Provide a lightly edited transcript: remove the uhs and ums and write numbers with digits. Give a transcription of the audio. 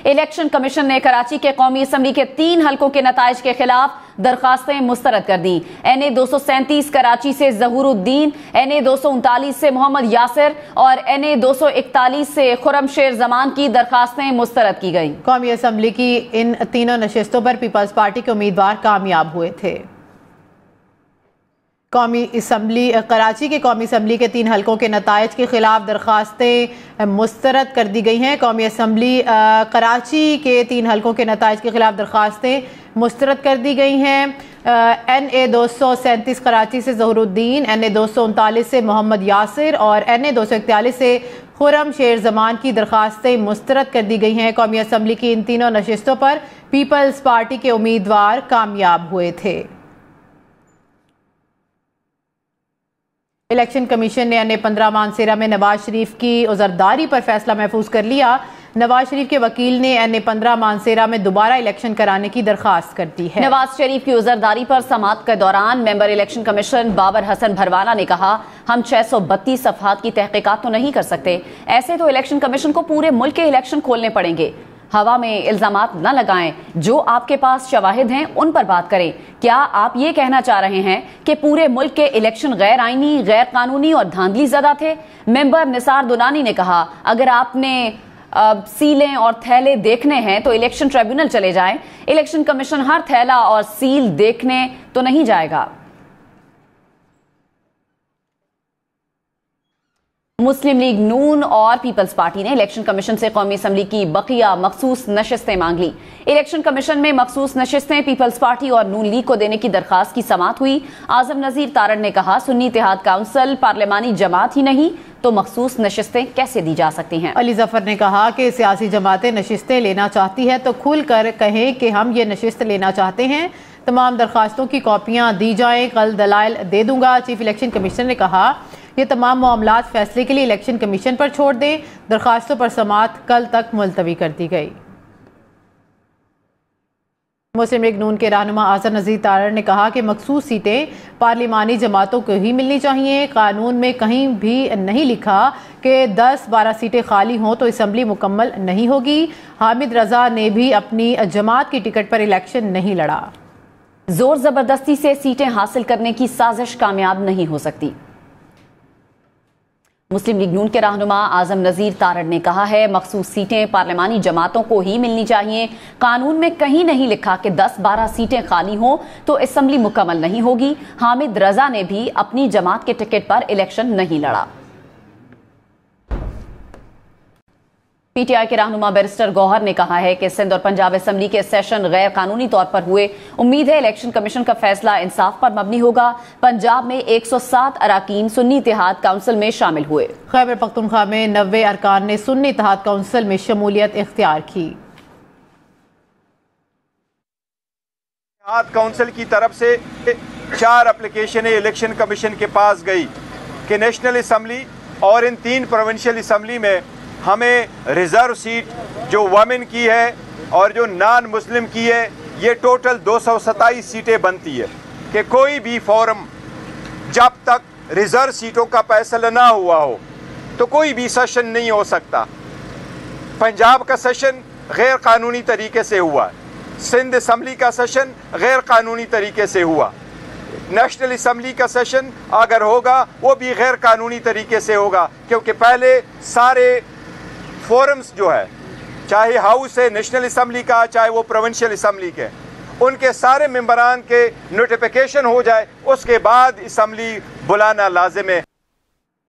Election commission ने कराची के कौमी असम्बली के 3 हलकों के नताइज के खिलाफ दरखास्तें मुस्तरद कर दी। NA 237 कराची से ज़हूरुद्दीन, NA 239 से मोहम्मद यासिर और NA 241 से खुर्रमशेर जमान की दरखास्तें मुस्तरद की गई। कौमी असम्बली की इन तीनों नशिस्तों पर पीपल्स पार्टी के उम्मीदवार कामयाब हुए थे। कराची के कौमी असम्बली के 3 हलकों के नताइज के खिलाफ दरखास्तें मुस्तरद कर दी गई हैं। कौमी असम्बली कराची के 3 हलकों के नताइज के खिलाफ दरखास्तें मुस्तरद कर दी गई हैं। NA 237 कराची से ज़हूरुद्दीन, NA 239 से मोहम्मद यासिर और NA 241 से खुर्रमशेर जमान की दरखास्तें मुस्तरद कर दी गई हैं। कौमी असम्बली की इन तीनों नशिस्तों पर पीपल्स पार्टी के उम्मीदवार कामयाब हुए थे। इलेक्शन कमीशन ने NA 15 मानसेरा में नवाज शरीफ की उज़रदारी पर फैसला महफूज कर लिया। नवाज शरीफ के वकील ने NA 15 मानसेरा में दोबारा इलेक्शन कराने की दरखास्त कर दी है। नवाज शरीफ की उज़रदारी पर समाअत के दौरान member election commission Babar Hasan Bharwana ने कहा, हम 632 सफ़हात की तहकीकात तो नहीं कर सकते, ऐसे तो इलेक्शन कमीशन को पूरे मुल्क के इलेक्शन खोलने पड़ेंगे। हवा में इल्जामात न लगाएं, जो आपके पास शवाहिद हैं उन पर बात करें। क्या आप ये कहना चाह रहे हैं कि पूरे मुल्क के इलेक्शन गैर आईनी, गैर कानूनी और धांधली ज़दा थे? मेंबर निसार दुलानी ने कहा, अगर आपने सीलें और थैले देखने हैं तो इलेक्शन ट्रिब्यूनल चले जाएं। इलेक्शन कमीशन हर थैला और सील देखने तो नहीं जाएगा। मुस्लिम लीग नून और पीपल्स पार्टी ने इलेक्शन कमीशन से कौमी असम्बली की बकिया मखसूस नशिस्तें मांग ली। इलेक्शन कमीशन में मखसूस नशिस्तें पीपल्स पार्टी और नून लीग को देने की दरखास्त की समाअत हुई। आजम नजीर तारड़ ने कहा, सुन्नी इत्तेहाद काउंसिल पार्लिमानी जमात ही नहीं तो मखसूस नशिस्तें कैसे दी जा सकती हैं? अली जफर ने कहा कि सियासी जमातें नशिस्तें लेना चाहती है तो खुल कर कहें कि हम ये नशिस्त लेना चाहते हैं। तमाम दरखास्तों की कॉपियां दी जाएं, कल दलाइल दे दूंगा। चीफ इलेक्शन कमिश्नर ने कहा, ये तमाम मामलात फैसले के लिए इलेक्शन कमीशन पर छोड़ दें। दरखास्तों पर समाअत कल तक मुलतवी कर दी गई। मुस्लिम लीग नून के रहनुमा आज़म नज़ीर तारड़ ने कहा कि मखसूस सीटें पार्लिमानी जमातों को ही मिलनी चाहिए। कानून में कहीं भी नहीं लिखा कि 10-12 सीटें खाली हों तो असम्बली मुकम्मल नहीं होगी। हामिद रजा ने भी अपनी जमात की टिकट पर इलेक्शन नहीं लड़ा। जोर जबरदस्ती से सीटें हासिल करने की साजिश कामयाब नहीं हो सकती। मुस्लिम लीग नून के रहनुमा आजम नजीर तारड़ ने कहा है, मखसूस सीटें पार्लिमानी जमातों को ही मिलनी चाहिए। कानून में कहीं नहीं लिखा कि 10-12 सीटें खाली हों तो असेंबली मुकम्मल नहीं होगी। हामिद रजा ने भी अपनी जमात के टिकट पर इलेक्शन नहीं लड़ा। पीटीआई के रहनुमा बैरिस्टर गौहर ने कहा है कि सिंध और पंजाब असेंबली के सेशन गैर कानूनी तौर पर हुए। उम्मीद है इलेक्शन कमीशन का फैसला इंसाफ पर मबनी होगा। पंजाब में 107 अरकान सुन्नी इत्तेहाद काउंसिल में शामिल हुए। खैबर पख्तूनख्वा में 90 अरकान ने सुन्नी इत्तेहाद काउंसिल में शमूलियत इख्तियार की। इत्तेहाद काउंसिल की तरफ से 4 एप्लीकेशन इलेक्शन कमीशन के पास गई कि नेशनल असम्बली और इन 3 प्रोविंशियल असम्बली में हमें रिजर्व सीट जो वमेन की है और जो नॉन मुस्लिम की है, ये टोटल 227 सीटें बनती है कि कोई भी फोरम जब तक रिजर्व सीटों का फैसला ना हुआ हो तो कोई भी सेशन नहीं हो सकता। पंजाब का सेशन गैर कानूनी तरीके से हुआ, सिंध असम्बली का सेशन गैर कानूनी तरीके से हुआ, नेशनल असम्बली का सेशन अगर होगा वो भी गैर कानूनी तरीके से होगा, क्योंकि पहले सारे फोरम्स जो है, चाहे हाउस है नेशनल असम्बली का, चाहे वो प्रोविंशियल असम्बली के, उनके सारे मेंबरान के नोटिफिकेशन हो जाए, उसके बाद असम्बली बुलाना लाजिम है।